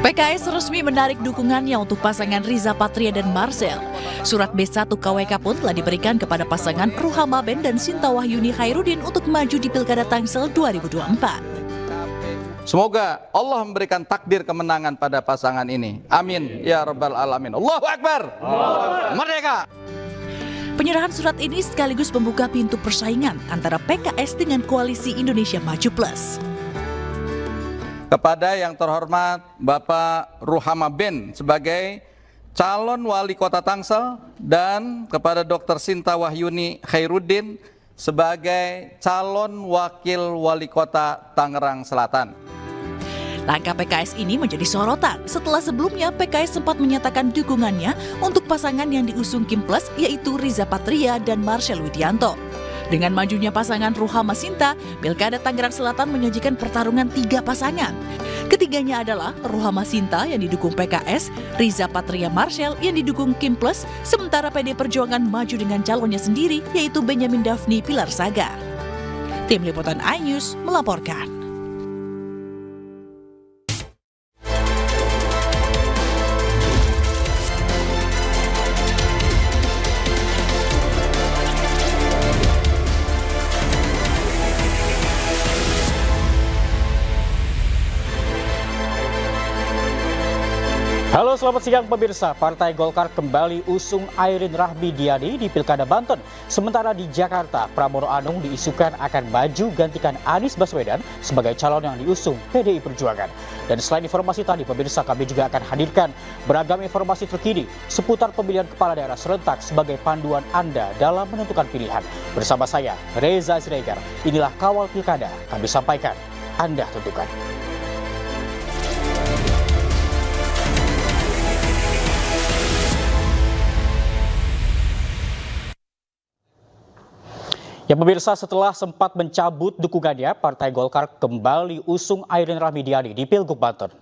PKS resmi menarik dukungannya untuk pasangan Riza Patria dan Marcel. Surat B1 KWK pun telah diberikan kepada pasangan Ruhama Ben dan Sinta Wahyuni Khairuddin untuk maju di Pilkada Tangsel 2024. Semoga Allah memberikan takdir kemenangan pada pasangan ini. Amin ya rabbal alamin. Allahu Akbar. Merdeka. Penyerahan surat ini sekaligus membuka pintu persaingan antara PKS dengan Koalisi Indonesia Maju Plus. Kepada yang terhormat Bapak Ruhama Ben sebagai calon wali kota Tangsel dan kepada Dr. Sinta Wahyuni Khairuddin sebagai calon wakil wali kota Tangerang Selatan. Langkah PKS ini menjadi sorotan setelah sebelumnya PKS sempat menyatakan dukungannya untuk pasangan yang diusung Kim Plus yaitu Riza Patria dan Marcel Widianto. Dengan majunya pasangan Ruhama Sinta, Pilkada Tangerang Selatan menyajikan pertarungan 3 pasangan. Ketiganya adalah Ruhama Sinta yang didukung PKS, Riza Patria Marcel yang didukung Kim Plus, sementara PD Perjuangan maju dengan calonnya sendiri yaitu Benyamin Daphni Pilar Saga. Tim Liputan iNews melaporkan. Halo, selamat siang pemirsa. Partai Golkar kembali usung Airin Rahmidiani di Pilkada Banten. Sementara di Jakarta, Pramono Anung diisukan akan maju gantikan Anies Baswedan sebagai calon yang diusung PDI Perjuangan. Dan selain informasi tadi, pemirsa, kami juga akan hadirkan beragam informasi terkini seputar pemilihan kepala daerah serentak sebagai panduan Anda dalam menentukan pilihan. Bersama saya, Reza Siregar. Inilah Kawal Pilkada. Kami sampaikan, Anda tentukan. Ya pemirsa, setelah sempat mencabut dukungannya, Partai Golkar kembali usung Airin Rahmidiani di Pilgub Banten.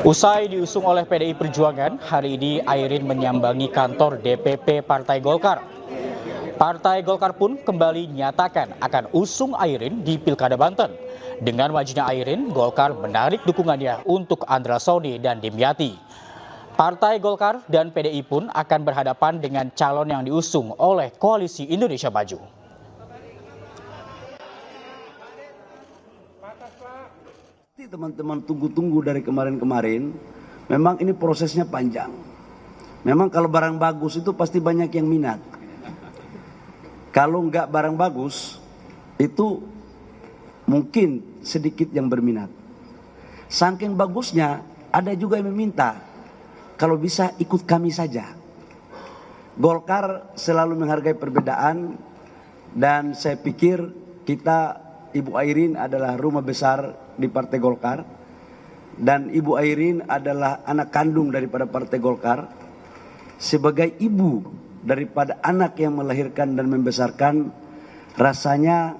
Usai diusung oleh PDI Perjuangan, hari ini Airin menyambangi kantor DPP Partai Golkar. Partai Golkar pun kembali nyatakan akan usung Airin di Pilkada Banten. Dengan majunya Airin, Golkar menarik dukungannya untuk Andra Soni dan Dimyati. Partai Golkar dan PDI pun akan berhadapan dengan calon yang diusung oleh Koalisi Indonesia Maju. Teman-teman tunggu-tunggu dari kemarin-kemarin, memang ini prosesnya panjang. Memang kalau barang bagus itu pasti banyak yang minat. Kalau nggak barang bagus, itu mungkin sedikit yang berminat. Saking bagusnya, ada juga yang meminta, kalau bisa ikut kami saja. Golkar selalu menghargai perbedaan, dan saya pikir kita, Ibu Airin adalah rumah besar di Partai Golkar, dan Ibu Airin adalah anak kandung daripada Partai Golkar. Sebagai ibu daripada anak yang melahirkan dan membesarkan, rasanya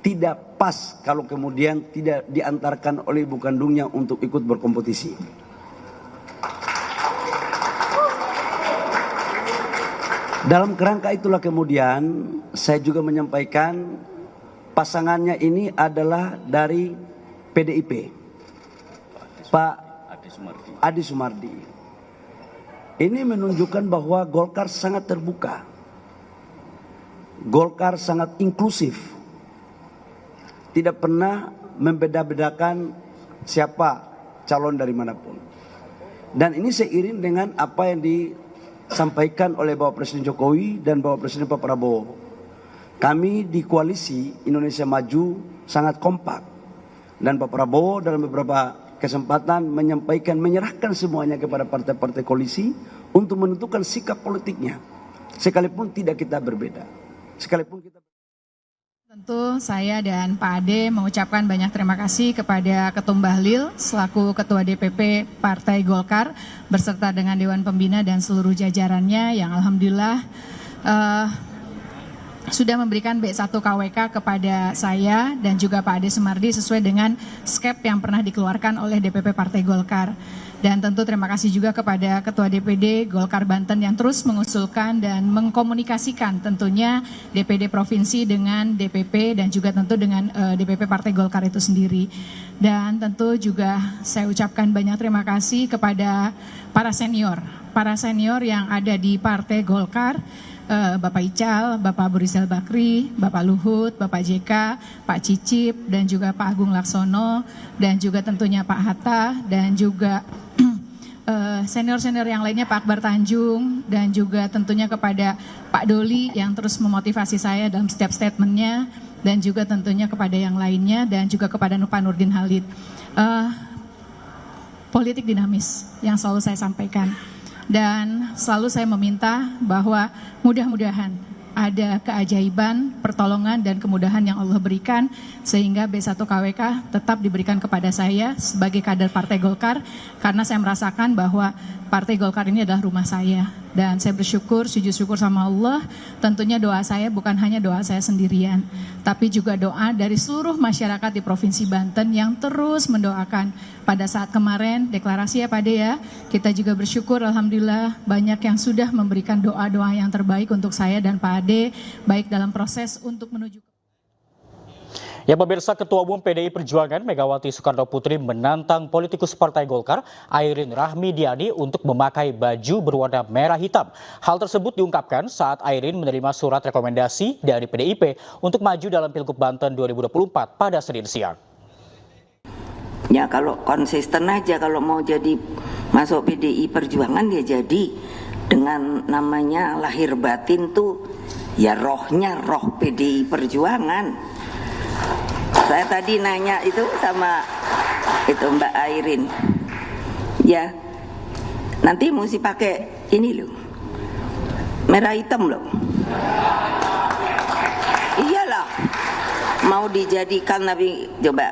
tidak pas kalau kemudian tidak diantarkan oleh ibu kandungnya untuk ikut berkompetisi. Dalam kerangka itulah kemudian saya juga menyampaikan pasangannya ini adalah dari PDIP, Pak Adi Sumardi. Ini menunjukkan bahwa Golkar sangat terbuka, Golkar sangat inklusif, tidak pernah membeda-bedakan siapa calon dari manapun. Dan ini seiring dengan apa yang disampaikan oleh Bapak Presiden Jokowi dan Bapak Presiden Pak Prabowo. Kami di Koalisi Indonesia Maju sangat kompak, dan Pak Prabowo dalam beberapa kesempatan menyampaikan, menyerahkan semuanya kepada partai-partai koalisi untuk menentukan sikap politiknya, sekalipun tidak kita berbeda, sekalipun kita. Tentu saya dan Pak Ade mengucapkan banyak terima kasih kepada Ketum Bahlil selaku Ketua DPP Partai Golkar beserta dengan Dewan Pembina dan seluruh jajarannya yang alhamdulillah sudah memberikan B1 KWK kepada saya dan juga Pak Ade Sumardi sesuai dengan skep yang pernah dikeluarkan oleh DPP Partai Golkar. Dan tentu terima kasih juga kepada Ketua DPD Golkar Banten yang terus mengusulkan dan mengkomunikasikan tentunya DPD Provinsi dengan DPP dan juga tentu dengan DPP Partai Golkar itu sendiri. Dan tentu juga saya ucapkan banyak terima kasih kepada para senior yang ada di Partai Golkar, Bapak Ical, Bapak Abu Rizal Bakri, Bapak Luhut, Bapak JK, Pak Cicip, dan juga Pak Agung Laksono, dan juga tentunya Pak Hatta, dan juga senior-senior yang lainnya, Pak Akbar Tanjung, dan juga tentunya kepada Pak Doli yang terus memotivasi saya dalam setiap statementnya, dan juga tentunya kepada yang lainnya, dan juga kepada Pak Nurdin Halid. Politik dinamis yang selalu saya sampaikan. Dan selalu saya meminta bahwa mudah-mudahan ada keajaiban, pertolongan, dan kemudahan yang Allah berikan sehingga B1 KWK tetap diberikan kepada saya sebagai kader Partai Golkar karena saya merasakan bahwa Partai Golkar ini adalah rumah saya. Dan saya bersyukur, sujud syukur sama Allah, tentunya doa saya bukan hanya doa saya sendirian, tapi juga doa dari seluruh masyarakat di Provinsi Banten yang terus mendoakan. Pada saat kemarin, deklarasi ya Pak Ade ya, kita juga bersyukur Alhamdulillah banyak yang sudah memberikan doa-doa yang terbaik untuk saya dan Pak Ade, baik dalam proses untuk menuju. Ya pemirsa, Ketua Umum PDI Perjuangan Megawati Soekarno Putri menantang politikus Partai Golkar Airin Rahmidiani untuk memakai baju berwarna merah hitam. Hal tersebut diungkapkan saat Airin menerima surat rekomendasi dari PDIP untuk maju dalam Pilgub Banten 2024 pada Senin siang. Ya kalau konsisten aja, kalau mau jadi masuk PDI Perjuangan ya jadi dengan namanya lahir batin tuh ya rohnya roh PDI Perjuangan. Saya tadi nanya itu sama itu Mbak Airin, ya nanti mesti pakai ini loh, merah hitam loh. Iyalah, mau dijadikan tapi coba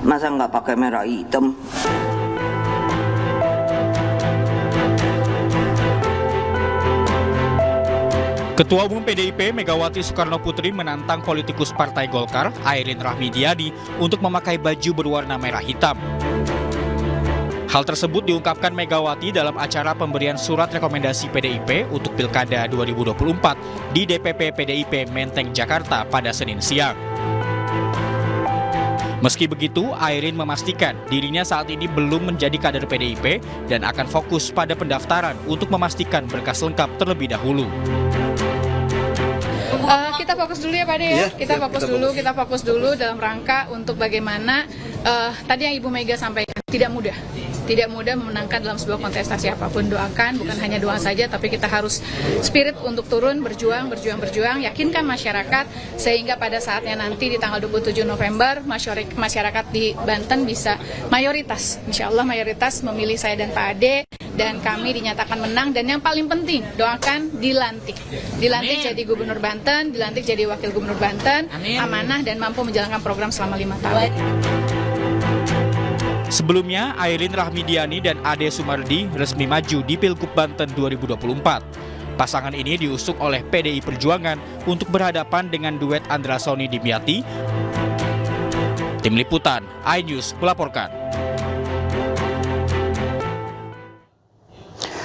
masa nggak pakai merah hitam. Ketua Umum PDIP Megawati Soekarno Putri menantang politikus Partai Golkar Airin Rahmidiani untuk memakai baju berwarna merah hitam. Hal tersebut diungkapkan Megawati dalam acara pemberian surat rekomendasi PDIP untuk Pilkada 2024 di DPP PDIP Menteng, Jakarta pada Senin siang. Meski begitu, Airin memastikan dirinya saat ini belum menjadi kader PDIP dan akan fokus pada pendaftaran untuk memastikan berkas lengkap terlebih dahulu. Kita fokus dulu ya Pak Ade ya. Kita fokus dulu dalam rangka untuk bagaimana tadi yang Ibu Mega sampaikan, tidak mudah memenangkan dalam sebuah kontestasi apapun. Doakan, bukan hanya doa saja, tapi kita harus spirit untuk turun, berjuang, yakinkan masyarakat sehingga pada saatnya nanti di tanggal 27 November masyarakat di Banten bisa mayoritas, insya Allah mayoritas memilih saya dan Pak Ade, dan kami dinyatakan menang. Dan yang paling penting, doakan dilantik jadi Gubernur Banten, dilantik jadi Wakil Gubernur Banten, amanah dan mampu menjalankan program selama 5 tahun. Sebelumnya, Airin Rahmidiani dan Ade Sumardi resmi maju di Pilgub Banten 2024. Pasangan ini diusung oleh PDI Perjuangan untuk berhadapan dengan duet Andra Soni Dimyati. Tim Liputan, iNews melaporkan.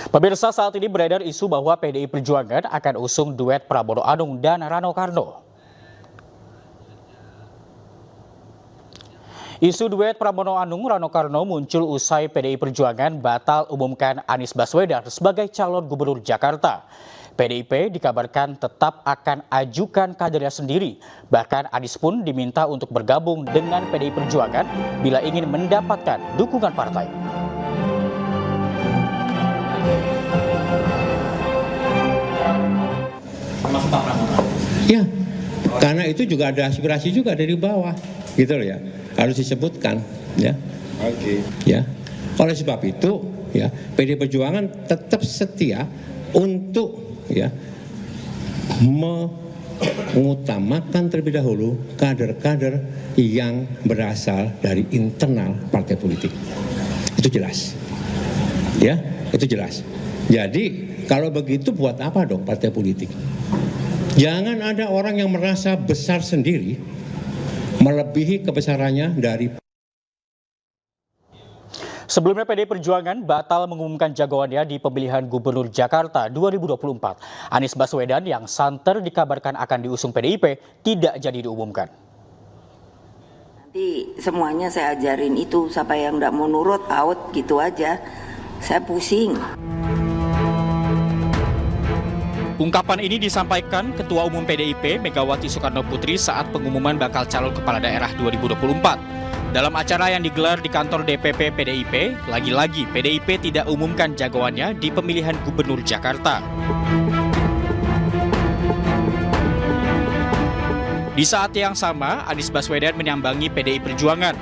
Pemirsa, saat ini beredar isu bahwa PDI Perjuangan akan usung duet Pramono Anung dan Rano Karno. Isu duet Pramono Anung Rano Karno muncul usai PDI Perjuangan batal umumkan Anies Baswedan sebagai calon gubernur Jakarta. PDIP dikabarkan tetap akan ajukan kadernya sendiri. Bahkan Anies pun diminta untuk bergabung dengan PDI Perjuangan bila ingin mendapatkan dukungan partai. Ya, karena itu juga ada aspirasi juga dari bawah, gitu loh ya. Harus disebutkan, ya. Oke. Ya. Oleh sebab itu, ya, PDI Perjuangan tetap setia untuk ya mengutamakan terlebih dahulu kader-kader yang berasal dari internal partai politik. Itu jelas. Ya, itu jelas. Jadi, kalau begitu buat apa dong partai politik? Jangan ada orang yang merasa besar sendiri, melebihi kebesarannya dari. Sebelumnya PDI Perjuangan batal mengumumkan jagoannya di pemilihan Gubernur Jakarta 2024. Anies Baswedan yang santer dikabarkan akan diusung PDIP tidak jadi diumumkan. Nanti semuanya saya ajarin itu, siapa yang nggak mau nurut out gitu aja. Saya pusing. Ungkapan ini disampaikan Ketua Umum PDIP Megawati Soekarno Putri saat pengumuman bakal calon kepala daerah 2024. Dalam acara yang digelar di kantor DPP PDIP, lagi-lagi PDIP tidak umumkan jagoannya di pemilihan Gubernur Jakarta. Di saat yang sama, Anies Baswedan menyambangi PDI Perjuangan.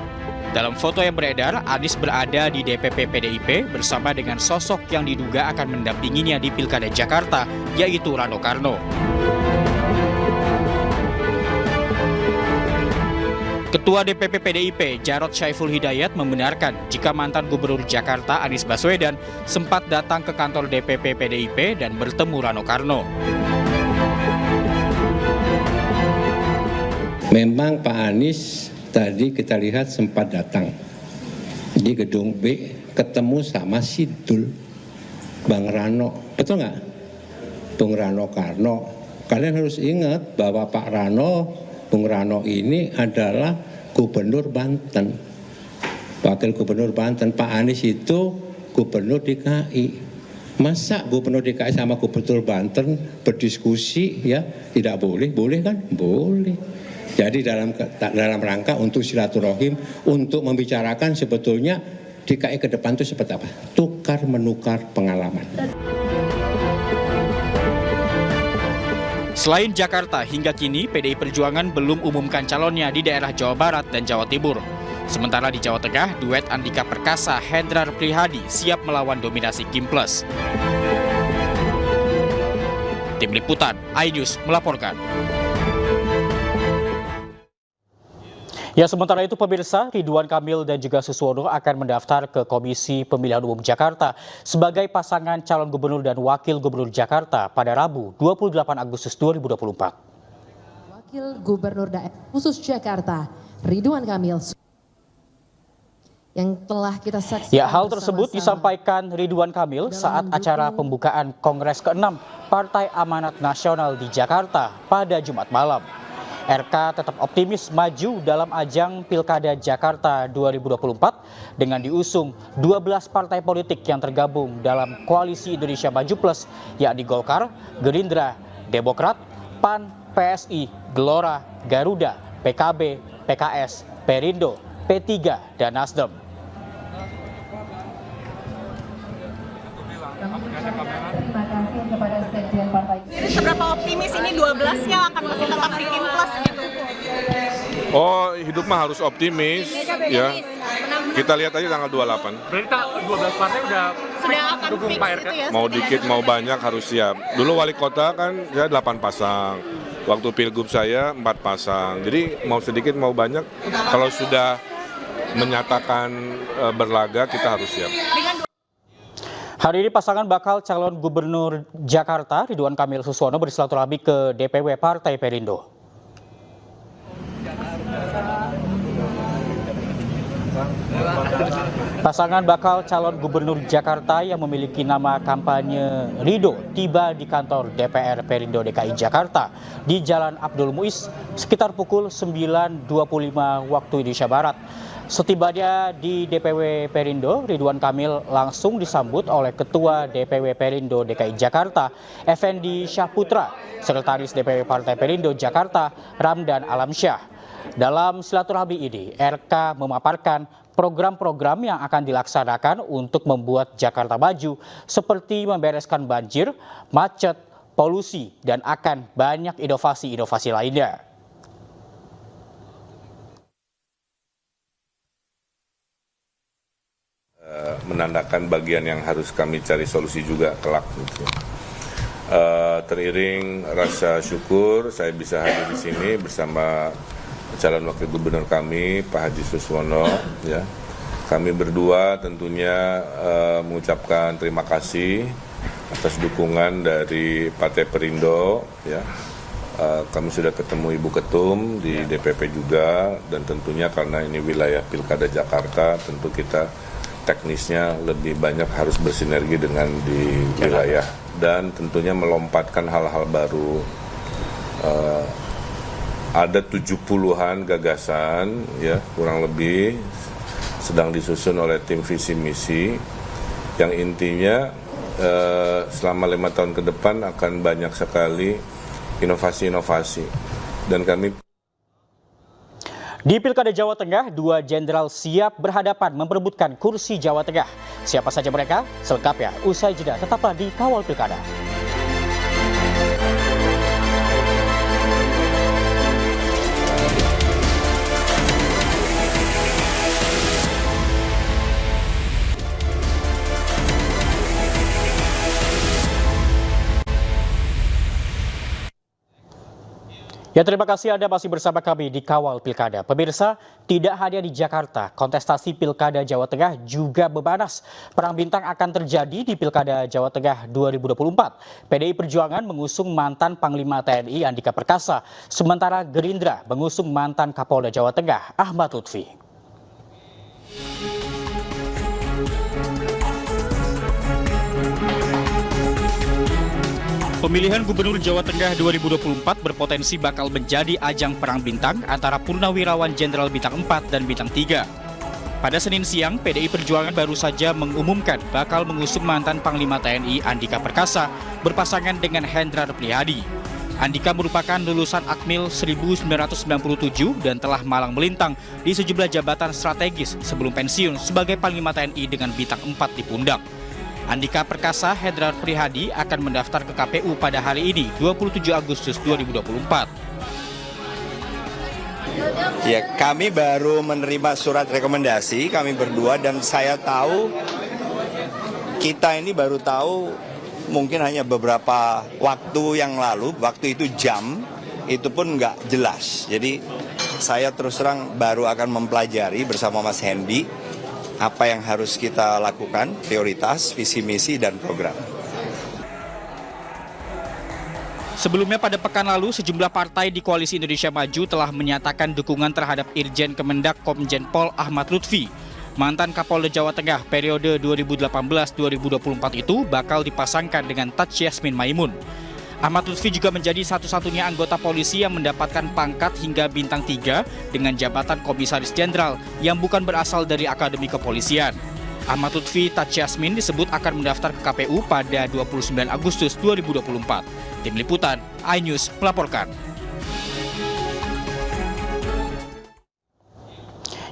Dalam foto yang beredar, Anies berada di DPP PDIP bersama dengan sosok yang diduga akan mendampinginya di Pilkada Jakarta, yaitu Rano Karno. Ketua DPP PDIP Jarod Saiful Hidayat membenarkan jika mantan Gubernur Jakarta Anies Baswedan sempat datang ke kantor DPP PDIP dan bertemu Rano Karno. Memang Pak Anies tadi kita lihat sempat datang di gedung B, ketemu sama Sidul, Bang Rano. Betul nggak? Bung Rano Karno. Kalian harus ingat bahwa Pak Rano, Bung Rano ini adalah Gubernur Banten, Wakil Gubernur Banten. Pak Anies itu Gubernur DKI. Masa Gubernur DKI sama Gubernur Banten berdiskusi ya tidak boleh? Boleh kan? Boleh. Jadi dalam rangka untuk silaturahim, untuk membicarakan sebetulnya DKI ke depan itu seperti apa? Tukar menukar pengalaman. Selain Jakarta, hingga kini PDI Perjuangan belum umumkan calonnya di daerah Jawa Barat dan Jawa Timur. Sementara di Jawa Tengah, duet Andika Perkasa Hendrar Prihadi siap melawan dominasi Kim Plus. Tim Liputan, iNews melaporkan. Ya, sementara itu pemirsa, Ridwan Kamil dan juga Suswono akan mendaftar ke Komisi Pemilihan Umum Jakarta sebagai pasangan calon gubernur dan wakil gubernur Jakarta pada Rabu 28 Agustus 2024. Wakil Gubernur Daerah Khusus Jakarta, Ridwan Kamil, yang telah kita saksikan. Ya, hal tersebut disampaikan Ridwan Kamil saat acara pembukaan Kongres ke-6 Partai Amanat Nasional di Jakarta pada Jumat malam. RK tetap optimis maju dalam ajang Pilkada Jakarta 2024 dengan diusung 12 partai politik yang tergabung dalam Koalisi Indonesia Maju Plus, yakni Golkar, Gerindra, Demokrat, PAN, PSI, Gelora, Garuda, PKB, PKS, Perindo, P3, dan Nasdem. Terima kasih kepada Sekjen Partai. Jadi seberapa optimis ini 12-nya akan masih tetap di Kim Plus gitu? Oh, hidup mah harus optimis ya. Kita lihat aja tanggal 28. Berarti 12 partai sudah akan dukung fix Pak RK? itu ya? Mau dikit mau banyak harus siap. Dulu wali kota kan ya 8 pasang. Waktu pilgub saya 4 pasang. Jadi mau sedikit mau banyak kalau sudah menyatakan berlaga kita harus siap. Hari ini pasangan bakal calon gubernur Jakarta Ridwan Kamil Suswono bersilaturahmi ke DPW Partai Perindo. Pasangan bakal calon gubernur Jakarta yang memiliki nama kampanye Rido tiba di kantor DPR Perindo DKI Jakarta di Jalan Abdul Muiz sekitar pukul 9.25 waktu Indonesia Barat. Setibanya di DPW Perindo, Ridwan Kamil langsung disambut oleh Ketua DPW Perindo DKI Jakarta, Effendi Syahputra, Sekretaris DPW Partai Perindo Jakarta, Ramdan Alamsyah. Dalam silaturahmi ini, RK memaparkan program-program yang akan dilaksanakan untuk membuat Jakarta maju, seperti membereskan banjir, macet, polusi, dan akan banyak inovasi-inovasi lainnya. Menandakan bagian yang harus kami cari solusi juga kelak. Gitu. Teriring rasa syukur saya bisa hadir di sini bersama calon wakil gubernur kami Pak Haji Suswono. Ya. Kami berdua tentunya mengucapkan terima kasih atas dukungan dari Partai Perindo. Ya. Kami sudah ketemu Ibu Ketum di DPP juga, dan tentunya karena ini wilayah Pilkada Jakarta, tentu kita teknisnya lebih banyak harus bersinergi dengan di wilayah dan tentunya melompatkan hal-hal baru. Ada 70-an gagasan ya kurang lebih sedang disusun oleh tim visi misi yang intinya selama 5 tahun ke depan akan banyak sekali inovasi-inovasi dan kami. Di Pilkada Jawa Tengah, 2 jenderal siap berhadapan memperebutkan kursi Jawa Tengah. Siapa saja mereka? Selengkapnya usai jeda, tetaplah di Kawal Pilkada. Ya, terima kasih Anda masih bersama kami di Kawal Pilkada. Pemirsa, tidak hanya di Jakarta, kontestasi Pilkada Jawa Tengah juga memanas. Perang bintang akan terjadi di Pilkada Jawa Tengah 2024. PDI Perjuangan mengusung mantan Panglima TNI Andika Perkasa, sementara Gerindra mengusung mantan Kapolda Jawa Tengah Ahmad Lutfi. Pemilihan Gubernur Jawa Tengah 2024 berpotensi bakal menjadi ajang perang bintang antara Purnawirawan Jenderal Bintang 4 dan Bintang 3. Pada Senin siang, PDI Perjuangan baru saja mengumumkan bakal mengusung mantan Panglima TNI Andika Perkasa berpasangan dengan Hendrar Prihadi. Andika merupakan lulusan Akmil 1997 dan telah malang melintang di sejumlah jabatan strategis sebelum pensiun sebagai Panglima TNI dengan Bintang 4 di pundak. Andika Perkasa Hendrar Prihadi akan mendaftar ke KPU pada hari ini, 27 Agustus 2024. Ya, kami baru menerima surat rekomendasi, kami berdua, dan saya tahu, kita ini baru tahu mungkin hanya beberapa waktu yang lalu, waktu itu jam, itu pun nggak jelas. Jadi saya terus terang baru akan mempelajari bersama Mas Hendi, apa yang harus kita lakukan, prioritas, visi misi, dan program. Sebelumnya pada pekan lalu, sejumlah partai di Koalisi Indonesia Maju telah menyatakan dukungan terhadap Irjen Kemendak Komjen Pol Ahmad Lutfi. Mantan Kapolda Jawa Tengah periode 2018-2024 itu bakal dipasangkan dengan Taj Yasmin Maimun. Ahmad Lutfi juga menjadi satu-satunya anggota polisi yang mendapatkan pangkat hingga bintang 3 dengan jabatan komisaris jenderal yang bukan berasal dari Akademi Kepolisian. Ahmad Lutfi Taj Yasmin disebut akan mendaftar ke KPU pada 29 Agustus 2024. Tim Liputan, iNews melaporkan.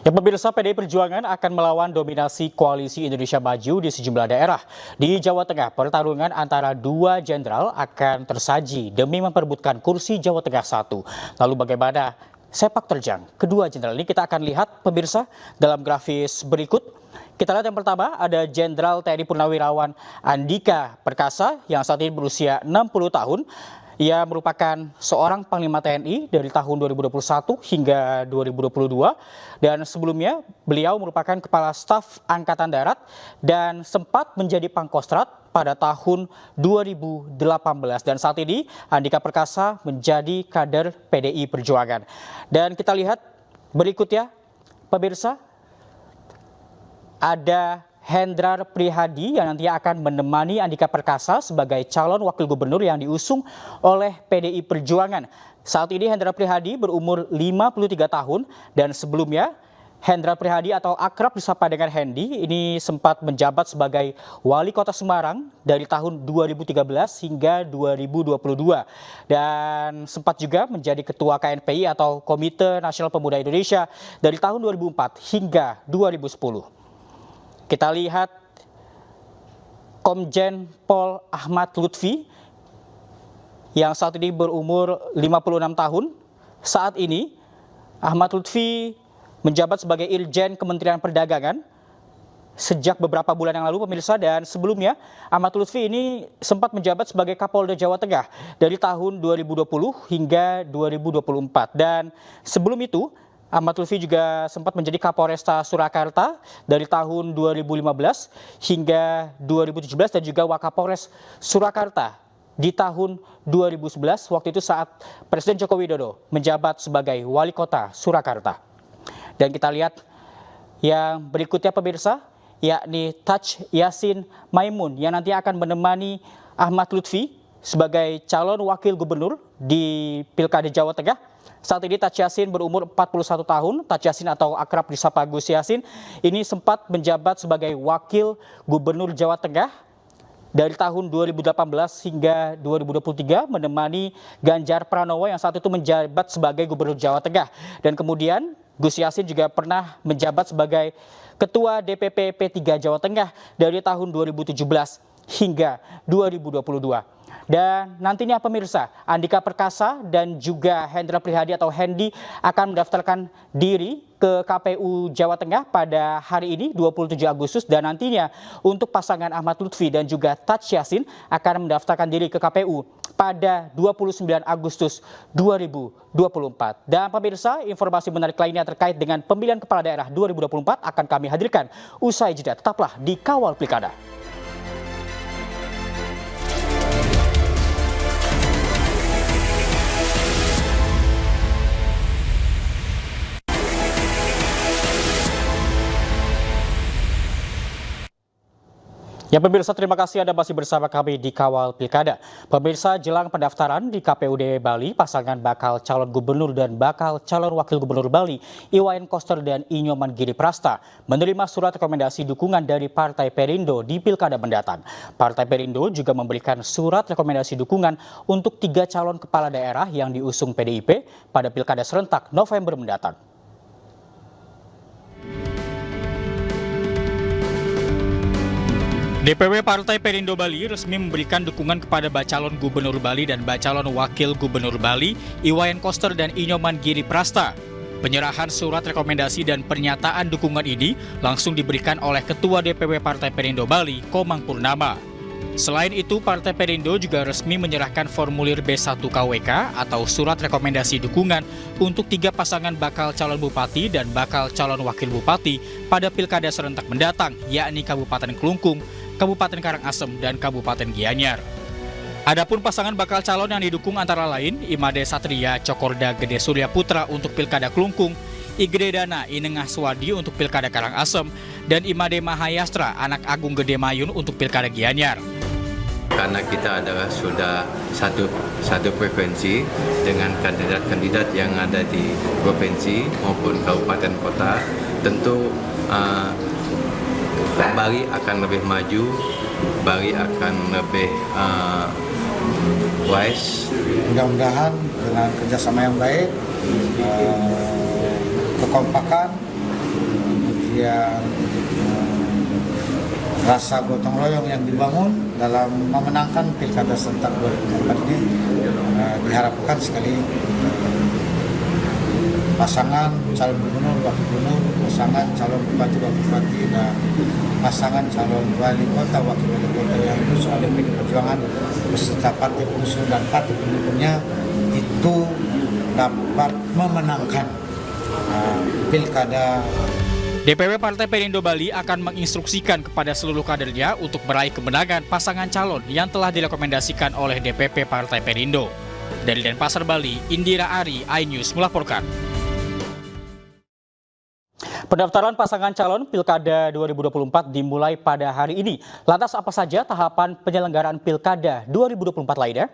Ya, pemirsa, PDI Perjuangan akan melawan dominasi Koalisi Indonesia Maju di sejumlah daerah. Di Jawa Tengah, pertarungan antara 2 jenderal akan tersaji demi memperebutkan kursi Jawa Tengah 1. Lalu bagaimana sepak terjang kedua jenderal ini? Kita akan lihat, pemirsa, dalam grafis berikut. Kita lihat yang pertama, ada Jenderal TNI Purnawirawan Andika Perkasa yang saat ini berusia 60 tahun. Ia merupakan seorang Panglima TNI dari tahun 2021 hingga 2022 dan sebelumnya beliau merupakan Kepala Staf Angkatan Darat dan sempat menjadi Pangkostrat pada tahun 2018 dan saat ini Andika Perkasa menjadi kader PDI Perjuangan. Dan kita lihat berikutnya, pemirsa, ada Hendrar Prihadi yang nantinya akan menemani Andika Perkasa sebagai calon wakil gubernur yang diusung oleh PDI Perjuangan. Saat ini Hendrar Prihadi berumur 53 tahun dan sebelumnya Hendrar Prihadi atau akrab disapa dengan Hendi ini sempat menjabat sebagai Wali Kota Semarang dari tahun 2013 hingga 2022 dan sempat juga menjadi Ketua KNPI atau Komite Nasional Pemuda Indonesia dari tahun 2004 hingga 2010. Kita lihat Komjen Pol Ahmad Lutfi yang saat ini berumur 56 tahun. Saat ini Ahmad Lutfi menjabat sebagai Irjen Kementerian Perdagangan sejak beberapa bulan yang lalu, pemirsa, dan sebelumnya Ahmad Lutfi ini sempat menjabat sebagai Kapolda Jawa Tengah dari tahun 2020 hingga 2024 dan sebelum itu Ahmad Lutfi juga sempat menjadi Kapolresta Surakarta dari tahun 2015 hingga 2017 dan juga Wakapolres Surakarta di tahun 2011, waktu itu saat Presiden Joko Widodo menjabat sebagai Wali Kota Surakarta. Dan kita lihat yang berikutnya pemirsa, yakni Taj Yassin Maimun yang nanti akan menemani Ahmad Lutfi sebagai calon wakil gubernur di Pilkada Jawa Tengah. Saat ini Taj Yassin berumur 41 tahun. Taj Yassin atau akrab disapa Gus Yassin ini sempat menjabat sebagai wakil gubernur Jawa Tengah dari tahun 2018 hingga 2023 menemani Ganjar Pranowo yang saat itu menjabat sebagai gubernur Jawa Tengah. Dan kemudian Gus Yassin juga pernah menjabat sebagai Ketua DPP P3 Jawa Tengah dari tahun 2017 hingga 2022. Dan nantinya pemirsa, Andika Perkasa dan juga Hendra Prihadi atau Hendi akan mendaftarkan diri ke KPU Jawa Tengah pada hari ini 27 Agustus dan nantinya untuk pasangan Ahmad Lutfi dan juga Taj Yassin akan mendaftarkan diri ke KPU pada 29 Agustus 2024. Dan pemirsa, informasi menarik lainnya terkait dengan pemilihan kepala daerah 2024 akan kami hadirkan usai jeda. Tetaplah di Kawal Pilkada. Ya pemirsa, terima kasih Anda masih bersama kami di Kawal Pilkada. Pemirsa, jelang pendaftaran di KPUD Bali, pasangan bakal calon gubernur dan bakal calon wakil gubernur Bali, Iwayan Koster dan Inyoman Giri Prasta, menerima surat rekomendasi dukungan dari Partai Perindo di Pilkada mendatang. Partai Perindo juga memberikan surat rekomendasi dukungan untuk 3 calon kepala daerah yang diusung PDIP pada Pilkada serentak November mendatang. DPW Partai Perindo Bali resmi memberikan dukungan kepada Bacalon Gubernur Bali dan Bacalon Wakil Gubernur Bali, Iwayan Koster dan Inyoman Giri Prasta. Penyerahan surat rekomendasi dan pernyataan dukungan ini langsung diberikan oleh Ketua DPW Partai Perindo Bali, Komang Purnama. Selain itu, Partai Perindo juga resmi menyerahkan formulir B1 KWK atau surat rekomendasi dukungan untuk 3 pasangan bakal calon bupati dan bakal calon wakil bupati pada Pilkada serentak mendatang, yakni Kabupaten Kelungkung, Kabupaten Karangasem, dan Kabupaten Gianyar. Adapun pasangan bakal calon yang didukung antara lain Imade Satria Cokorda Gede Surya Putra untuk Pilkada Kelungkung, Igede Dana Inengah Swadi untuk Pilkada Karangasem, dan Imade Mahayastra Anak Agung Gede Mayun untuk Pilkada Gianyar. Karena kita adalah sudah satu provinsi dengan kandidat-kandidat yang ada di provinsi maupun kabupaten kota, tentu Bali akan lebih maju, Bali akan lebih wise. Mudah-mudahan dengan kerjasama yang baik, kekompakan, kemudian rasa gotong royong yang dibangun dalam memenangkan Pilkada serentak 2024 ini diharapkan sekali pasangan calon gubernur, wakil gubernur, pasangan calon bupati, wakil bupati, dan pasangan calon wali kota, wakil wali kota yang diusung oleh PDI Perjuangan beserta partai pengusung dan partai pendukungnya itu dapat memenangkan Pilkada. DPW Partai Perindo Bali akan menginstruksikan kepada seluruh kadernya untuk meraih kemenangan pasangan calon yang telah direkomendasikan oleh DPP Partai Perindo. Dari Denpasar, Bali, Indira Ari, iNews melaporkan. Pendaftaran pasangan calon Pilkada 2024 dimulai pada hari ini. Lantas apa saja tahapan penyelenggaraan Pilkada 2024 lainnya?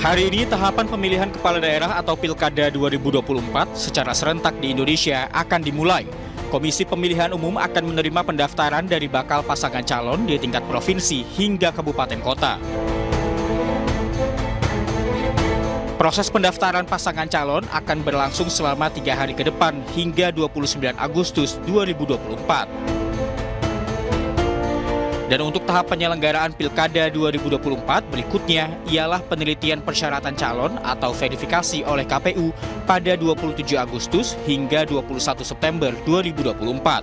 Hari ini tahapan pemilihan kepala daerah atau Pilkada 2024 secara serentak di Indonesia akan dimulai. Komisi Pemilihan Umum akan menerima pendaftaran dari bakal pasangan calon di tingkat provinsi hingga kabupaten kota. Proses pendaftaran pasangan calon akan berlangsung selama 3 hari ke depan hingga 29 Agustus 2024. Dan untuk tahap penyelenggaraan Pilkada 2024 berikutnya ialah penelitian persyaratan calon atau verifikasi oleh KPU pada 27 Agustus hingga 21 September 2024.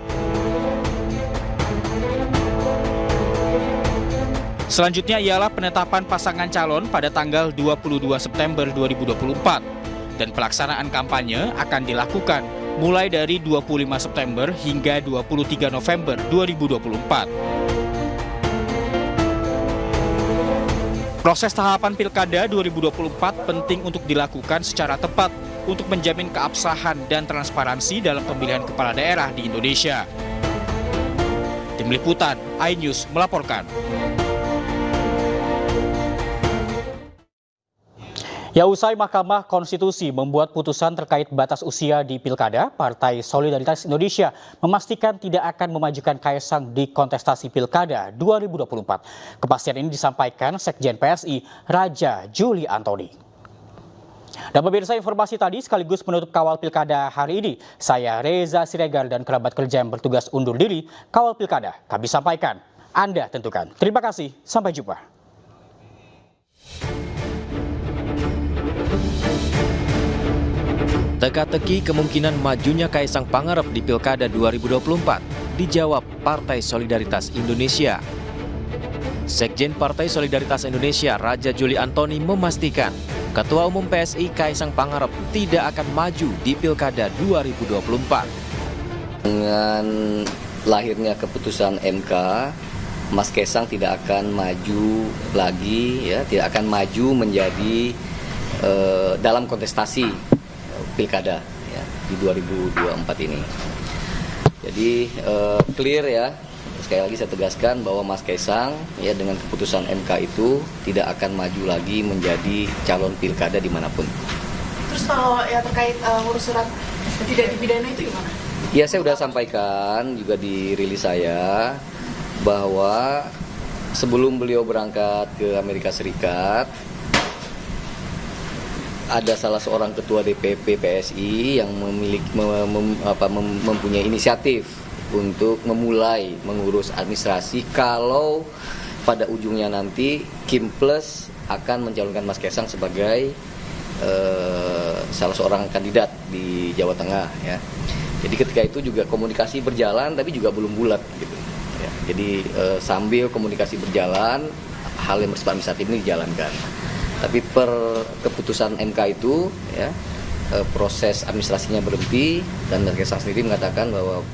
Selanjutnya ialah penetapan pasangan calon pada tanggal 22 September 2024 dan pelaksanaan kampanye akan dilakukan mulai dari 25 September hingga 23 November 2024. Proses tahapan Pilkada 2024 penting untuk dilakukan secara tepat untuk menjamin keabsahan dan transparansi dalam pemilihan kepala daerah di Indonesia. Tim Liputan, iNews melaporkan. Ya, usai Mahkamah Konstitusi membuat putusan terkait batas usia di Pilkada, Partai Solidaritas Indonesia memastikan tidak akan memajukan Kaesang di kontestasi Pilkada 2024. Kepastian ini disampaikan Sekjen PSI, Raja Juli Antoni. Dan pemirsa, informasi tadi sekaligus menutup Kawal Pilkada hari ini. Saya Reza Siregar dan kerabat kerja yang bertugas undur diri. Kawal Pilkada kami sampaikan, Anda tentukan. Terima kasih, sampai jumpa. Teka-teki kemungkinan majunya Kaesang Pangarep di Pilkada 2024 dijawab Partai Solidaritas Indonesia. Sekjen Partai Solidaritas Indonesia Raja Juli Antoni memastikan Ketua Umum PSI Kaesang Pangarep tidak akan maju di Pilkada 2024. Dengan lahirnya keputusan MK, Mas Kaesang tidak akan maju lagi, ya, tidak akan maju menjadi dalam kontestasi Pilkada ya, di 2024 ini. Jadi clear ya, sekali lagi saya tegaskan bahwa Mas Kaesang ya dengan keputusan MK itu tidak akan maju lagi menjadi calon Pilkada dimanapun. Terus kalau ya terkait ngurus surat tidak dipidana itu gimana? Ya, saya sudah sampaikan juga di rilis saya bahwa sebelum beliau berangkat ke Amerika Serikat, ada salah seorang ketua DPP PSI yang mempunyai inisiatif untuk memulai mengurus administrasi kalau pada ujungnya nanti Kimples akan mencalonkan Mas Kaesang sebagai salah seorang kandidat di Jawa Tengah ya. Jadi ketika itu juga komunikasi berjalan tapi juga belum bulat gitu. Ya. Jadi sambil komunikasi berjalan, hal yang bersifat administratif ini dijalankan. Tapi per keputusan MK itu ya proses administrasinya berhenti dan Mas Kaesang sendiri mengatakan bahwa